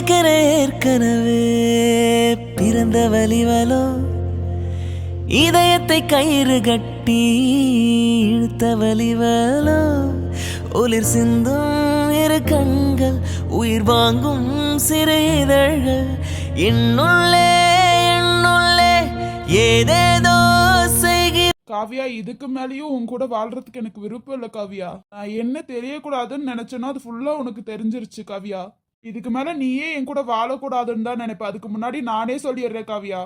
நினைக்கிற ஏற்கனவே பிறந்த வலிவலோ இதயத்தை கயிறு கட்டி இழுத்த வலிவலோ ஒளிர் சிந்தும் இரு கண்கள் உயிர் வாங்கும் சிறு இதழ்கள் என்னுள்ளே என்னுள்ளே ஏதேதோ செய்கிற காவியா, இதுக்கு மேலேயும் உன் கூட வாழ்றதுக்கு எனக்கு விருப்பம் இல்லை காவியா. நான் என்ன தெரியக்கூடாதுன்னு நினைச்சேனோ அது ஃபுல்லா உனக்கு தெரிஞ்சிருச்சு காவியா. இதுக்கு மேல நீயே என் கூட வாழக்கூடாதுன்னு தான் நினைப்பேன். அதுக்கு முன்னாடி நானே சொல்லிடுறேன் காவியா.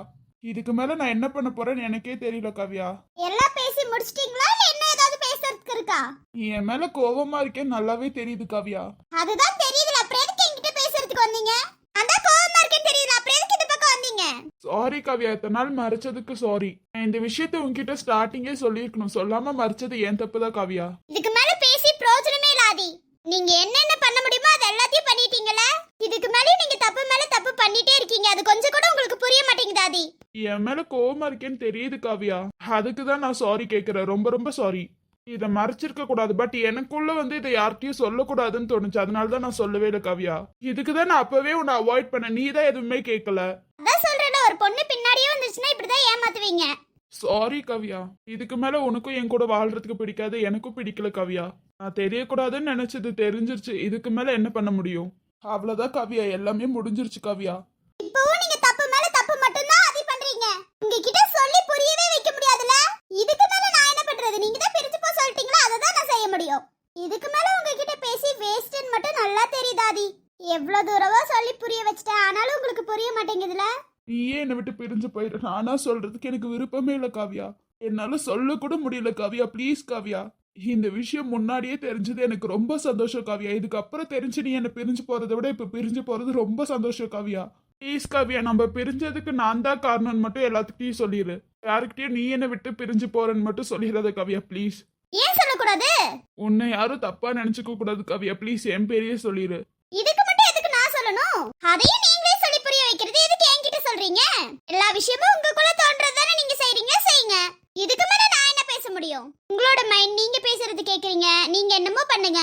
இதுக்கு மேல நான் என்ன பண்ண போறேன்னு எனக்கே தெரியல காவியா. எல்லாம் பேசி முடிச்சிட்டீங்களா இல்ல என்ன ஏதாவது பேசுறதுக்கு இருக்கா? நீ என் மேல கோவமா இருக்கேன்னு நல்லாவே தெரியுது காவியா. அதுதான் தெரியுதுல, அப்புறம் எதுக்கு என்கிட்ட பேசுறதுக்கு வந்தீங்க? அந்த கோவமா இருக்கேன்னு தெரியுதுல, அப்புறம் எதுக்கு இந்த பக்கம் வந்தீங்க? சாரி காவியா, இத்தனை நாள் மறைச்சதுக்கு சாரி. நான் இந்த விஷயத்த உன்கிட்ட ஸ்டார்டிங்கே சொல்லியிருக்கணும். சொல்லாம மறைச்சது ஏன் தப்புதான் காவியா. இதுக்கு மேல பேசி பிரயோஜனமே இல்லாதி. நீங்க என்னென்ன பண்ண முடியுமோ அது எல்லாத்தையும் பண்ணிட்டீங்கல. இதுக்கு மேல நீங்க தப்பு மேல தப்பு பண்ணிட்டே இருக்கீங்க. அது கொஞ்சம் கூட உங்களுக்கு புரிய மாட்டேங்குது ஆதி. என் மேல கோவமா இருக்கேன்னு தெரியுது காவியா. அதுக்கு தான் நான் சாரி கேட்கிறேன். ரொம்ப ரொம்ப சாரி. இதை மறைச்சிருக்க கூடாது. பட் எனக்குள்ள இதை யார்கிட்டயும் சொல்லக்கூடாதுன்னு தோணுச்சு. அதனாலதான் நான் சொல்லவே இல்லை காவியா. இதுக்குதான் நான் அப்பவே உன்னை அவாய்ட் பண்ண. நீ தான் எதுவுமே கேட்கல. அதான் சொல்றேன், ஒரு பொண்ணு பின்னாடியே வந்துச்சுன்னா இப்படிதான் ஏமாத்துவீங்க. சாரி காவியா. இதுக்கு மேல உனக்கும் என் கூட வாழ்றதுக்கு பிடிக்காது, எனக்கும் பிடிக்கல காவியா. நான் தெரியக்கூடாதுன்னு நினைச்சது தெரிஞ்சிருச்சு. இதுக்கு மேல என்ன பண்ண முடியும்? அவ்வளவுதான் காவியா, எல்லாமே முடிஞ்சிருச்சு காவியா. இப்போவும் நீங்க தப்பு மேல தப்பு மட்டும் தான் ஆதி பண்றீங்க. உங்ககிட்ட சொல்லி புரியவே வைக்க முடியாதுல. இதுக்கு மேல நான் என்ன பண்றது? நீங்க தான் பிரிச்சு போ சொல்லிட்டீங்களா, அதை தான் நான் செய்ய முடியும். இதுக்கு மேல உங்ககிட்ட பேசி வேஸ்ட்ன்னு மட்டும் நல்லா தெரியுதாதி. எவ்வளவு தூரவா சொல்லி புரிய வச்சிட்டேன், ஆனாலும் உங்களுக்கு புரிய மாட்டேங்குதுல. நீயே என்னை விட்டு பிரிஞ்சு போயிடு. நானா சொல்றதுக்கு எனக்கு விருப்பமே இல்லை காவியா. என்னால சொல்ல கூட முடியல காவியா. ப்ளீஸ் காவியா. இந்த விஷயம் முன்னாடியே தெரிஞ்சது எனக்கு ரொம்ப சந்தோஷம் காவியா. இதுக்கப்புறம் தெரிஞ்சு நீ என்ன பிரிஞ்சு போறதை விட இப்ப பிரிஞ்சு போறது ரொம்ப சந்தோஷம் காவியா. ப்ளீஸ் காவியா, நம்ம பிரிஞ்சதுக்கு நான் தான் காரணம்னு மட்டும் எல்லாத்துக்கிட்டையும் சொல்லிடு. யாருக்கிட்டையும் நீ என்ன விட்டு பிரிஞ்சு போறேன்னு மட்டும் சொல்லிடாத காவியா ப்ளீஸ். ஏன் சொல்லக்கூடாது? உன்னை யாரும் தப்பா நினைச்சுக்க கூடாது காவியா. ப்ளீஸ் என் பேரையே சொல்லிடு. இதுக்கு மட்டும் எதுக்கு நான் சொல்லணும்? அதையும் நீங்களே சொல்லி புரிய வைக்கிறது எதுக்கு என்கிட்ட சொல்றீங்க? எல்லா விஷயமும் உங்களுக்குள்ள தோன்றது தானே நீங்க செய்றீங்க, செய்யுங்க. இதுக்கு மேல நான் என்ன பேச முடியும்? உங்களோட மைண்ட் நீங்க பேசுறது கேக்குறீங்க, நீங்க என்னமோ பண்ணுங்க.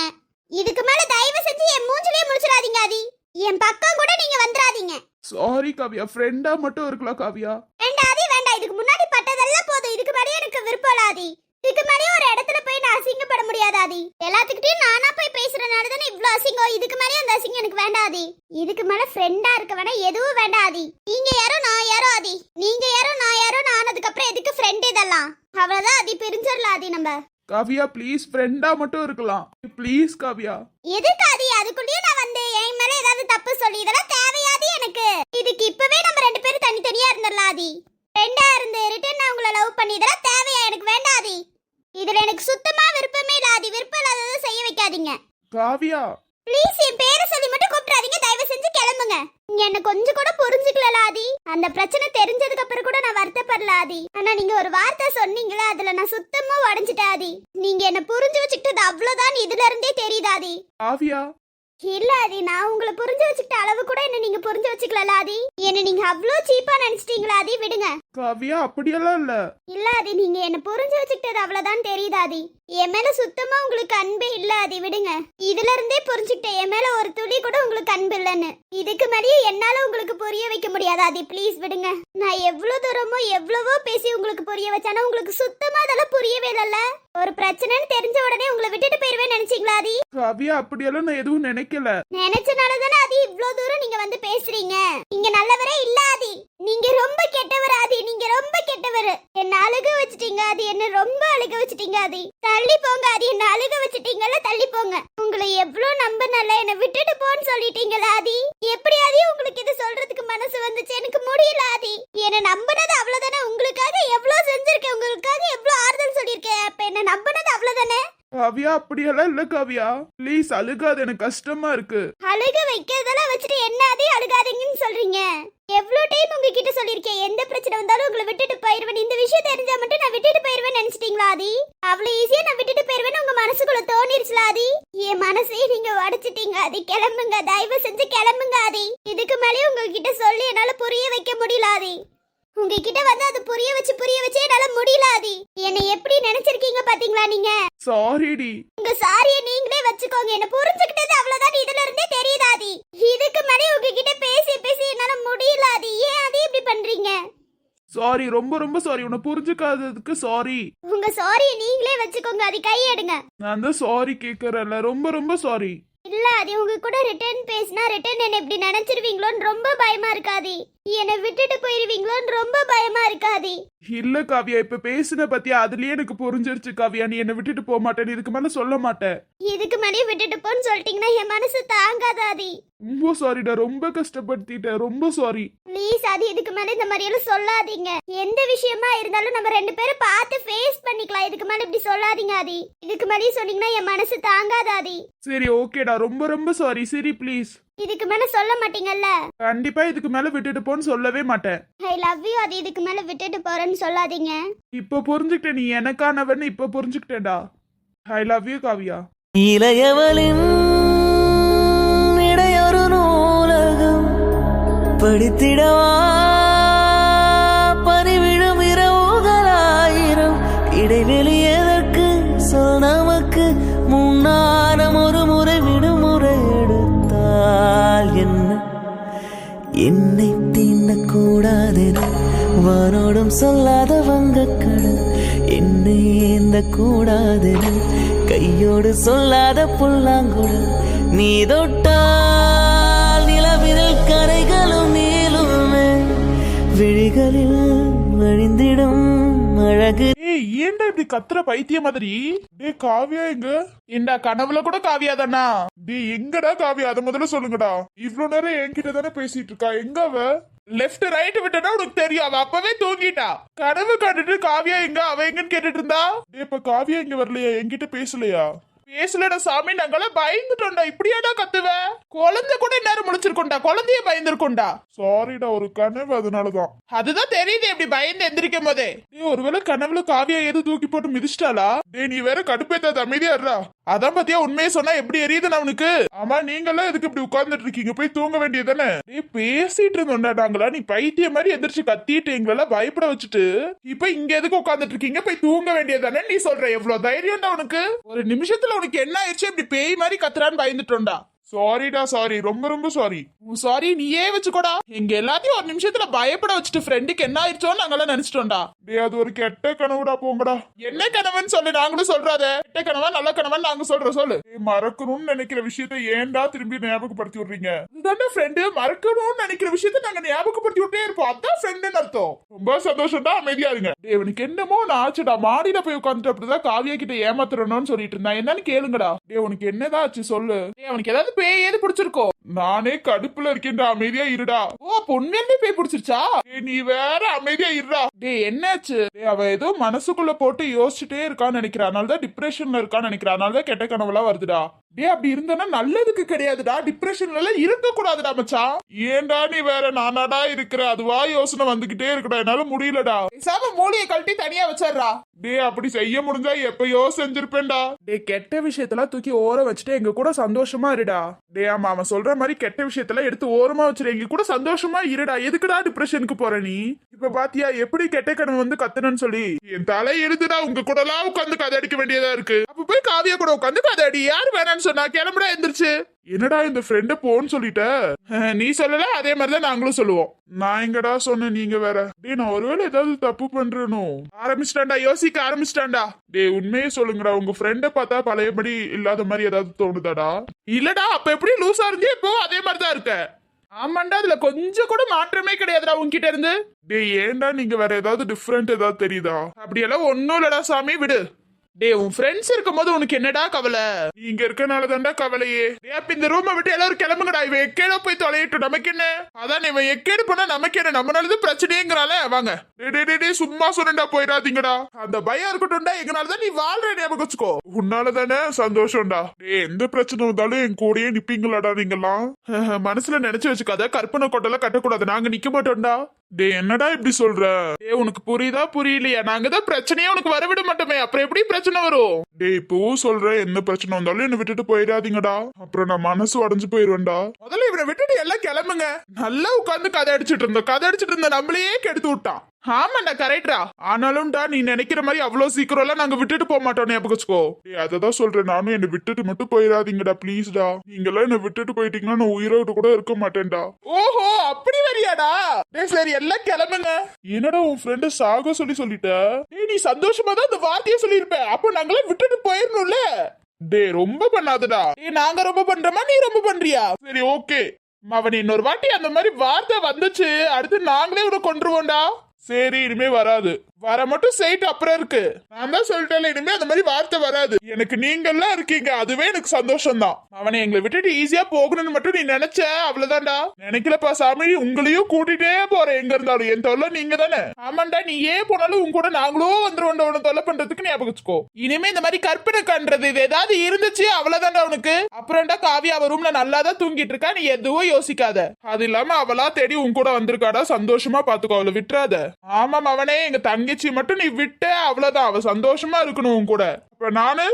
இதுக்கு மேல தயவு செஞ்சு என் மூஞ்சிலே முடிச்சிடாதீங்க ஆதி. என் பக்கம் கூட நீங்க வந்துடாதீங்க. சாரி காவியா, ஃப்ரெண்டா மட்டும் இருக்கலாம் காவியா. வேண்டாம் ஆதி, வேண்டாம். இதுக்கு முன்னாடி பட்டதெல்லாம் போதும். இதுக்கு மேலே எனக்கு விருப்பம் இல்ல ஆதி. இதுக்கு மேலே ஒரு இடத்துல போய் நான் அசிங்கப்பட முடியாது ஆதி. எல்லாத்துக்கிட்டையும் நானா போய் பேசுறதுனால தானே இவ்ளோ அசிங்கம். இதுக்கு மேலே அந்த அசிங்கம் எனக்கு வேண்டாம் ஆதி. இதுக்கு மேல ஃப்ரெண்டா இருக்க வேணா, எதுவும் வேண்டாம் ஆதி. நீங்க யாரோ நான் யாரோ ஆதி. நீங்க யாரோ நான் யாரோ ஆனதுக்கு அப்புறம் எதுக்கு ஃப்ரெண்ட் இதெல்லாம்? அவ்வளவுதான் ஆதி, பிரிஞ்சிடலாம் ஆதி நம்ம. காவியா ப்ளீஸ், ஃப்ரெண்டா மட்டும் இருக்கலாம் ப்ளீஸ் காவியா. எதுக்கு ஆதி? அதுக்குள்ளேயே நான் வந்து என் மேல ஏதாவது தப்பு சொல்லி இதெல்லாம் தேவையாதி எனக்கு? இதுக்கு இப்பவே நம்ம ரெண்டு பேரும் தனித்தனியா இருந்துடலாம் ஆதி. ஃப்ரெண்டா இருந்து ரிட்டர்ன் நான் உங்களை லவ் பண்ணி இதெல்லாம் தேவையா? எனக்கு வேண்டாம் ஆதி. இதுல எனக்கு சுத்தமா விருப்பமே இல்ல ஆதி. விருப்பம் இல்லாததை செய்ய வைக்காதீங்க காவியா. ப்ளீஸ் என் பேரை சொல்லி மட்டும் கூப்பிடாதீங்க. தயவு செஞ்சு கிளம்புங்க. நீங்க என்ன கொஞ்சம் கூட புரிஞ்சுக்கல ஆதி. அந்த பிரச்சனை தெரிஞ்சதுக்கு அப்புறம் கூட நான் வருத்தப்படல ஆதி. ஆனா நீங்க ஒரு வார்த்தை சொன்னீங்களா, அதுல நான் சுத்தமா உடைஞ்சிட்டேன் ஆதி. நீங்க என்ன புரிஞ்சு வச்சுக்கிட்டது அவ்வளவுதான் இதுல இருந்தே தெரியுது ஆதி. காவியா இல்ல ஆதி, நான் உங்களை புரிஞ்சு வச்சுக்கிட்ட அளவு கூட என்ன நீங்க புரிஞ்சு வச்சுக்கல ஆதி. என்ன நீங்க அவ்வளோ சீப்பா நினைச்சிட்டீங்களா ஆதி? விடுங்க காவியா, அப்படியெல்லாம் இல்ல. இல்ல ஆதி, நீங்க என்ன புரிஞ்சு வச்சுக்கிட்டது அவ்வளவுதான் தெரியுது ஆதி. என் மேல சுத்தமா உங்களுக்கு அன்பே இல்ல ஆதி. விடுங்க. இதுல இருந்தே புரிஞ்சுக்கிட்டேன் என் மேல ஒரு துளி கூட உங்களுக்கு அன்பு இல்லைன்னு. இதுக்கு மேலேயே என்னால உங்களுக்கு புரிய வைக்க முடியாது ஆதி. ப்ளீஸ் விடுங்க. நான் எவ்வளவு தூரமோ எவ்வளவோ பேசி உங்களுக்கு புரிய வச்சானா உங்களுக்கு சுத்தமா அதெல்லாம் புரியவே இல்லல்ல. ஒரு பிரச்சனைன்னு தெரிஞ்ச உடனே உங்களை விட்டுட்டு போயிருவேன்னு நினைச்சீங்களா ஆதி? காவியா, அப்படியெல்லாம் நான் எதுவும் நினைக்கல. நினைச்சனாலதானே ஆதி இவ்வளவு தூரம் நீங்க வந்து பேசுறீங்க. நீங்க நல்லவரே இல்ல ஆதி. நீங்க ரொம்ப கெட்டவர் ஆதி. நீங்க ரொம்ப கெட்டவர். என்ன அழுக வச்சிட்டீங்க ஆதி. என்ன ரொம்ப அழுக வச்சிட்டீங்க ஆதி. தள்ளி போங்க ஆதி. என்ன அழுக வச்சிட்டீங்கல்ல, தள்ளி போங்க. உங்களை எவ்வளவு நம்பனால என்ன விட்டுட்டு போன்னு சொல்லிட்டீங்களா ஆதி? எப்படி ஆதி உங்களுக்கு இது சொல்றதுக்கு மனசு வந்துச்சு? எனக்கு முடியல ஆதி. என்ன நம்பினது அவ்வளவுதானே. உங்களுக்காக எவ்வளவு செஞ்சிருக்கேன், உங்களுக்காக எவ்வளவு ஆறுதல் சொல்லியிருக்கேன். அப்ப என்ன நம்பினது அவ்வளவுதானே. காவியா, அப்படியெல்லாம் இல்ல காவியா. ப்ளீஸ் அழுகாது, எனக்கு கஷ்டமா இருக்கு. அழுக வைக்கிறதெல்லாம் வச்சுட்டு என்ன ஆதி அழுகாதீங்கன்னு சொல்றீங்க? எவ்வளவு டைம் உங்ககிட்ட சொல்லிருக்கேன், எந்த பிரச்சனை வந்தாலும் உங்களை விட்டுட்டு போயிருவேன். இந்த விஷயம் தெரிஞ்சா மட்டும் நான் விட்டுட்டு போயிருவேன் நினைச்சிட்டீங்களா ஆதி? அவ்வளவு ஈஸியா நான் விட்டுட்டு போயிருவேன்னு உங்க மனசுக்குள்ள தோணிருச்சுல ஆதி? என் மனசையே நீங்க உடைச்சிட்டீங்க ஆதி. கிளம்புங்க, தயவு செஞ்சு கிளம்புங்க ஆதி. இதுக்கு மேலே உங்ககிட்ட சொல்லி என்னால புரிய வைக்க முடியல ஆதி. உங்ககிட்ட வந்து அது புரிய வச்சு என்னால முடியல ஆதி. என்னை எப்படி நினைச்சிருக்கீங்க பாத்தீங்களா நீங்க? சாரிடி. உங்க சாரியை நீங்களே வச்சுக்கோங்க. என்ன புரிஞ்சுக்கிட்டது அவ்வளவுதான் இதுல இருந்தே தெரியுது ஆதி. இதுக்கு மேலே உங்ககிட்ட சாரி, ரொம்ப ரொம்ப சாரி. உன்னை புரிஞ்சுக்காததுக்கு சாரி. உங்க சாரி நீங்களே வச்சுக்கோங்க, அது கையெடுங்க. நான் தான் சாரி கேட்கறேன்ல, ரொம்ப ரொம்ப சாரி. இல்ல அது உங்க கூட ரிட்டர்ன் பேசினா ரிட்டர்ன் என்ன இப்படி நினைச்சிருவீங்களோன்னு ரொம்ப பயமா இருக்காதி. என்னை விட்டுட்டு போயிருவீங்களோன்னு ரொம்ப பயமா இருக்காதி. இல்ல காவியா, இப்ப பேசுன பத்தியா, அதுலயே எனக்கு புரிஞ்சிருச்சு காவியா, நீ என்னை விட்டுட்டு போக மாட்டேன், இதுக்கு மேல சொல்ல மாட்டேன். இதுக்கு மேலே விட்டுட்டு போன்னு சொல்லிட்டீங்கன்னா என் மனசு தாங்காதாதி. ரொம்ப சாரிடா, ரொம்ப கஷ்டப்படுத்திட்டேன், ரொம்ப சாரி. ப்ளீஸ் அது இதுக்கு மேல இந்த மாதிரி எல்லாம் சொல்லாதீங்க. எந்த விஷயமா இருந்தாலும் நம்ம ரெண்டு பேரும் பார்த்து ஃபேஸ் பண்ணிக்கலாம். இதுக்கு மேல இப்படி சொல்லாதீங்க ஆதி. இதுக்கு மேலே சொன்னீங்கன்னா என் மனசு தாங்காதாதி. சரி ஓகேடா, ரொம்ப ரொம்ப சாரி. சரி ப்ளீஸ். இதுக்கு மேல சொல்ல மாட்டீங்கல்ல? கண்டிப்பா இதுக்கு மேல விட்டுட்டு போன்னு சொல்லவே மாட்டேன். ஐ லவ் யூ. அது இதுக்கு மேல விட்டுட்டு போறேன்னு சொல்லாதீங்க. இப்ப புரிஞ்சுக்கிட்டேன், நீ எனக்கானவன்னு இப்ப புரிஞ்சுக்கிட்டேன்டா. I love you Kavya. இளையவளின் இடையொரு நூலகம் படித்திடவா பனிவிழும் இரவுகளாயிரம் இடைவெளி எதற்கு சொல் நமக்கு முன்னாரம் ஒரு முறை விடுமுறை எடுத்தால் என்ன என்னை தீண்டக்கூடாதென வானோடும் சொல்லாத வங்கக்கடல் என்னை ஏந்த கூடாதென கையோடு சொல்லாத புல்லாங்குழல் நீ தொட்டால் நிலவிரல் கரைகளும் நீளுமே விழிகளில் வழிந்திடும் அழகு. ஏய் ஏன்டா இப்படி கத்துற பைத்திய மாதிரி? டே காவியா எங்க? ஏண்டா கனவுல கூட காவியா தானா? டே எங்கடா காவியா, அதை முதல்ல சொல்லுங்கடா. இவ்ளோ நேரம் என்கிட்ட தானே பேசிட்டு இருக்கா, எங்க அவ? லெஃப்ட் ரைட் விட்டனா உனக்கு தெரியும், அவ அப்பவே தூங்கிட்டா. கனவு கண்டுட்டு காவியா எங்க, அவ எங்கன்னு கேட்டுட்டு இருந்தா. டே இப்ப காவியா இங்க வரலையா, என்கிட்ட பேசலையா? பேசலடா சாமி, நாங்களாம் பயந்துட்டோம்டா. இப்படியாடா கத்துவ? குழந்தை கூட நேரம் முடிச்சிருக்கோண்டா, குழந்தைய பயந்துருக்கோண்டா. சாரிடா, ஒரு கனவு, அதனாலதான். அதுதான் தெரியுது எப்படி பயந்து எந்திரிக்கும் போதே. டே ஒருவேளை கனவுல காவியா எது தூக்கி போட்டு மிதிச்சிட்டாளா? டே நீ வேற கடுப்பேத்தாத, அமைதியா இருடா. அதான் பத்தியா உண்மையை சொன்னா எப்படி எரியுதுன்னு அவனுக்கு. ஆமா நீங்கெல்லாம் எதுக்கு இப்படி உட்கார்ந்துட்டு இருக்கீங்க, போய் தூங்க வேண்டியதானே. டே பேசிட்டு இருந்தோம்டா நாங்களா, நீ பைத்திய மாதிரி எந்திரிச்சு கத்திட்டு எங்களெல்லாம் பயப்பட வச்சுட்டு இப்ப இங்க எதுக்கு உட்கார்ந்துட்டு இருக்கீங்க, போய் தூங்க வேண்டியதானே நீ சொல்ற. எவ்வளவு தைரியம்டா உனக்கு? ஒரு நிமிஷத்துல உனக்கு என்ன ஆயிடுச்சு, இப்படி பேய் மாதிரி கத்துறான்னு பயந்துட்டோம்டா. சாரிடா சாரி, ரொம்ப ரொம்ப சாரி. சாரி நீயே வச்சுக்கோடா. எங்க எல்லாத்தையும் ஒரு நிமிஷத்துல பயப்பட வச்சுட்டு ஃப்ரெண்டுக்கு என்ன ஆயிடுச்சோன்னு நாங்கெல்லாம் நினைச்சிட்டோம்டா. டே அது ஒரு கெட்ட கனவுடா, போங்கடா. என்ன கனவுன்னு சொல்லு, நாங்களும் சொல்றாத. கெட்ட கனவா நல்ல கனவா நாங்க சொல்றோம், சொல்லு. மறக்கணும்னு நினைக்கிற விஷயத்த ஏன்டா திரும்பி ஞாபகப்படுத்தி விடுறீங்க? இதுதானே ஃப்ரெண்டு, மறக்கணும்னு நினைக்கிற விஷயத்த நாங்க ஞாபகப்படுத்தி விட்டே இருப்போம், அதான் ஃப்ரெண்டுன்னு அர்த்தம். ரொம்ப சந்தோஷம்டா, அமைதியா இருங்க. டே உனக்கு என்னமோ நான் ஆச்சுடா, மாடியில போய் உட்காந்துட்டு அப்படிதான் காவியா கிட்ட ஏமாத்துறணும்னு சொல்லிட்டு இருந்தா, என்னன்னு கேளுங்கடா. டே உனக்கு என்னதான் ஆச்சு சொல்லு. டே அவனுக்கு ஏதாவது பேய் ஏது பிடிச்சிருக்கோ? நானே கடுப்புல இருக்கேன்டா, அமைதியா இருடா. ஓ பொண்ணு பேய் பிடிச்சிருச்சா? நீ வேற அமைதியா இருடா. டே என்னாச்சு? அவ ஏதோ மனசுக்குள்ள போட்டு யோசிச்சுட்டே இருக்கான்னு நினைக்கிறா, அதனாலதான் டிப்ரெஷன்ல இருக்கான்னு நினைக்கிறா, அதனாலதான் கெட்ட கனவுலாம் வருதுடா. டே அப்படி இருந்தனா நல்லதுக்கு கிடையாதுடா, டிப்ரெஷன்ல எல்லாம் இருக்க கூடாதுடா மச்சான். ஏன்டா நீ வேற நானாடா இருக்கிற, அதுவா யோசனை வந்துகிட்டே இருக்குடா, என்னால முடியலடா. பேசாம மூளையை கழட்டி தனியா வச்சிடுறா. டே அப்படி செய்ய முடிஞ்சா எப்பயோ செஞ்சிருப்பேன்டா. டே கெட்ட விஷயத்தெல்லாம் தூக்கி ஓர வச்சுட்டு எங்க கூட சந்தோஷமா இருடா. டே ஆமா அவன் சொல்ற மாதிரி கெட்ட விஷயத்தெல்லாம் எடுத்து ஓரமா வச்சிரு, எங்க கூட சந்தோஷமா இருடா. எதுக்குடா டிப்ரெஷனுக்கு போற நீ? இப்ப பாத்தியா எப்படி கெட்ட கனவு வந்து கத்துனன்னு சொல்லி என் தலை எழுதுடா. உங்க கூட எல்லாம் உட்காந்து கதை அடிக்க வேண்டியதா இருக்கு. அப்ப போய் காவியா கூட உட்காந்து கதை அடி. யாரு வேணான்னு சொன்னா? கிளம்புடா எந்திரிச்சு. என்னடா இந்த ஃப்ரெண்ட போன்னு சொல்லிட்ட? நீ சொல்லல, அதே மாதிரிதான் நாங்களும் சொல்லுவோம். நான் எங்கடா சொன்னேன், நீங்க வேற. டே நான் ஒருவேளை ஏதாவது தப்பு பண்றேனோ? ஆரம்பிச்சிட்டான்டா, யோசிக்க ஆரம்பிச்சிட்டான்டா. டே உண்மையே சொல்லுங்கடா, உங்க ஃப்ரெண்ட பார்த்தா பழையபடி இல்லாத மாதிரி ஏதாவது தோணுதாடா? இல்லடா, அப்ப எப்படி லூசா இருந்தே இப்போ அதே மாதிரிதான் இருக்க. ஆமாண்டா, அதுல கொஞ்சம் கூட மாற்றமே கிடையாதுடா உன்கிட்ட இருந்து. டே ஏன்டா நீங்க வேற ஏதாவது டிஃப்ரெண்ட் ஏதாவது தெரியுதா? அப்படியெல்லாம் ஒன்னும் இல்லடா சாமி, விடு. டே உன் ஃப்ரெண்ட்ஸ் இருக்கும் போது உனக்கு என்னடா கவலை? நீங்க இருக்கனால தான்டா கவலையே. அப்ப இந்த ரூமை விட்டு எல்லாரும் கிளம்புங்கடா. இவன் எக்கேடோ போய் தொலையிட்டு நமக்கு என்ன? அதான் இவன் எக்கேடு போனா நமக்கு என்ன? நம்மளாலது பிரச்சனைங்கிறால. வாங்க டே சும்மா சொன்னா போயிடாதீங்கடா. அந்த பயம் இருக்கட்டும்டா, எங்கனாலதான் நீ வாழ்ற ஞாபகம் வச்சுக்கோ. உன்னாலதானே சந்தோஷம்டா. டே எந்த பிரச்சனை வந்தாலும் என் கூடயே நிப்பீங்களாடா நீங்கெல்லாம். மனசுல நினைச்சு வச்சுக்காத, கற்பனை கோட்டெல்லாம் கட்டக்கூடாது, நாங்க நிக்க மாட்டோம்டா. டே என்னடா இப்படி சொல்ற? டே உனக்கு புரியுதா புரியலையா? நாங்க தான் பிரச்சனையே உனக்கு வரவிட மாட்டோமே, அப்புறம் எப்படி பிரச்சனை வரும்? டே இப்போ சொல்ற, எந்த பிரச்சனை வந்தாலும் என்ன விட்டுட்டு போயிடாதீங்கடா, அப்புறம் நான் மனசு உடஞ்சு போயிருவேன்டா. முதல்ல இவனை விட்டுட்டு எல்லாம் கிளம்புங்க. நல்லா உட்காந்து கதை அடிச்சிட்டு இருந்த நம்மளையே கெடுத்து விட்டான். ஆமாண்டா கரெக்டா. ஆனாலும்டா நீ நினைக்கிற மாதிரி அவ்வளவு சீக்கிரம் எல்லாம் நாங்க விட்டுட்டு போக மாட்டோம், ஞாபகம் வச்சுக்கோ. அததான் சொல்றேன், நானும் என்ன விட்டுட்டு மட்டும் போயிடாதீங்கடா ப்ளீஸ்டா. நீங்க எல்லாம் என்ன விட்டுட்டு போயிட்டீங்கன்னா நான் உயிரோடு கூட இருக்க மாட்டேன்டா. ஓஹோ அப்படி வரியாடா. சரி எல்லாம் கிளம்புங்க. என்னடா உன் ஃப்ரெண்டு சாக சொல்லிட்ட? நீ சந்தோஷமா தான் அந்த வார்த்தையை சொல்லியிருப்ப. அப்போ நாங்களாம் விட்டுட்டு போயிடணும்ல. ரொம்ப பண்ணாதடா. நாங்க ரொம்ப பண்றோமா நீ ரொம்ப பண்றியா? சரி ஓகே அவன் இன்னொரு வாட்டி அந்த மாதிரி வார்த்தை வந்துச்சு அடுத்து நாங்களே உன கொண்டுருவோம்டா. சரி இனிமே வராது. வர மட்டும் செய்யிட்டு அப்புறம் இருக்கு. நான் தான் சொல்லிட்டேன் இனிமே அந்த மாதிரி வார்த்தை வராது. எனக்கு நீங்க எல்லாம் இருக்கீங்க அதுவே எனக்கு சந்தோஷம் தான். அவனை எங்களை விட்டுட்டு ஈஸியா போகணும்னு மட்டும் நீ நினைச்ச அவ்வளவுதான்டா. நினைக்கலப்பா சாமி, உங்களையும் கூட்டிட்டே போறேன் எங்க இருந்தாலும். என் தொல்லை நீங்க தானே. ஆமாண்டா நீ ஏன் போனாலும் உங்க கூட நாங்களும் வந்துருவோம் உன தொல்லை பண்றதுக்கு ஞாபகம் வச்சுக்கோ. இனிமே இந்த மாதிரி கற்பனை கண்றது இது ஏதாவது இருந்துச்சு அவ்வளவுதான்டா உனக்கு. அப்புறம்டா காவியா அவ ரூம்ல நல்லா தான் தூங்கிட்டு இருக்கா, நீ எதுவும் யோசிக்காத. அது இல்லாம அவளா தேடி உன் கூட வந்திருக்காடா, சந்தோஷமா பாத்துக்கோ, அவளை விட்டுறாத. ஆமாம் அவனே எங்க தங்கச்சி மட்டும் நீ விட்ட அவ்வளவுதான், அவ சந்தோஷமா இருக்கணும் உன் கூட. அப்ப நானு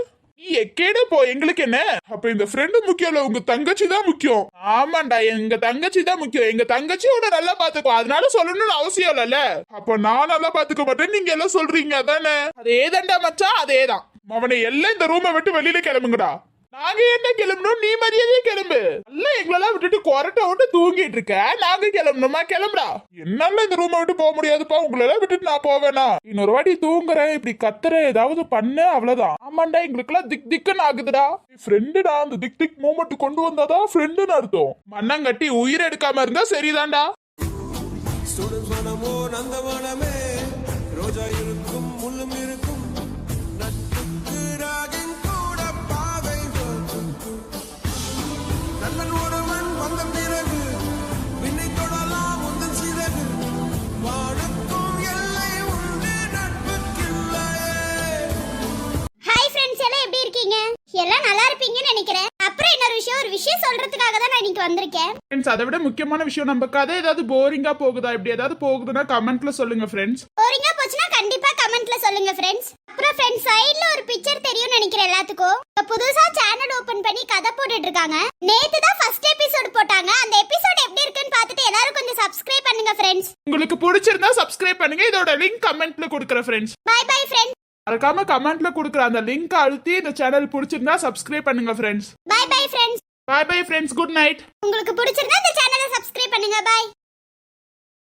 நீ எக்கேடு போ, எங்களுக்கு என்ன. அப்ப இந்த ஃப்ரெண்டு முக்கியம் இல்ல, உங்க தங்கச்சி தான் முக்கியம். ஆமாண்டா எங்க தங்கச்சி தான் முக்கியம். எங்க தங்கச்சியோட நல்லா பாத்துக்கோ, அதனால சொல்லணும்னு அவசியம் இல்ல. அப்ப நான் நல்லா பாத்துக்க மாட்டேன் நீங்க எல்லாம் சொல்றீங்க அதானே. அதேதான்டா மச்சான் அதேதான். அவனை எல்லாம் இந்த ரூமை விட்டு வெளியில கிளம்புங்கடா. நாங்க என்ன கிளம்பணும், நீ மரியாதையே கிளம்பு. அல்ல எங்களெல்லாம் விட்டுட்டு கொரட்டை விட்டு தூங்கிட்டு இருக்க, நாங்க கிளம்பணுமா? கிளம்புடா. என்னால இந்த ரூமை விட்டு போக முடியாதுப்பா, உங்களெல்லாம் விட்டுட்டு நான் போவேனா? இன்னொரு வாட்டி தூங்குறேன் இப்படி கத்துற ஏதாவது பண்ண அவ்வளவுதான். ஆமாண்டா எங்களுக்கு எல்லாம் திக் திக்குன்னு ஆகுதுடா. ஃப்ரெண்டுடா, அந்த திக் திக் மூமெண்ட் கொண்டு வந்தாதான் ஃப்ரெண்டுன்னு அர்த்தம். மண்ணங்கட்டி உயிர் எடுக்காம இருந்தா சரிதான்டா. ரோஜா இருக்கும் முள்ளும் இருக்கும் எல்லாம் நல்லா இருப்பீங்கன்னு நினைக்கிறேன். அப்புறம் இன்னொரு விஷயம், ஒரு விஷயம் சொல்றதுக்காக தான் நான் இன்னைக்கு வந்திருக்கேன். ஃப்ரெண்ட்ஸ், அதை விட முக்கியமான விஷயம், நம்ம கதை ஏதாவது போரிங்கா போகுதா, இப்படி ஏதாவது போகுதுன்னா கமெண்ட்ல சொல்லுங்க ஃப்ரெண்ட்ஸ். போரிங்கா போச்சுன்னா கண்டிப்பா கமெண்ட்ல சொல்லுங்க ஃப்ரெண்ட்ஸ். அப்புறம் ஃப்ரெண்ட்ஸ் சைடுல ஒரு பிக்சர் தெரியும் நினைக்கிறேன் எல்லாத்துக்கும். புதுசா சேனல் ஓபன் பண்ணி கதை போட்டுட்டு இருக்காங்க. நேத்து தான் ஃபர்ஸ்ட் எபிசோட் போட்டாங்க. அந்த எபிசோட் எப்படி இருக்குன்னு பார்த்துட்டு எல்லாரும் கொஞ்சம் சப்ஸ்கிரைப் பண்ணுங்க ஃப்ரெண்ட்ஸ். உங்களுக்கு பிடிச்சிருந்தா சப்ஸ்கிரைப் பண்ணுங்க. இதோட லிங்க் கமெண்ட்ல கொடுக்குறேன் ஃப்ரெண்ட்ஸ். Bye bye friends. மறக்காம கமெண்ட்ல கொடுக்குற அந்த லிங்க் அழுத்தி இந்த சேனல் பிடிச்சிருந்தா சப்ஸ்கிரைப் பண்ணுங்க friends. Bye bye friends. Bye bye friends, good night. உங்களுக்கு பிடிச்சிருந்தா இந்த சேனலை சப்ஸ்கிரைப் பண்ணுங்க. பை.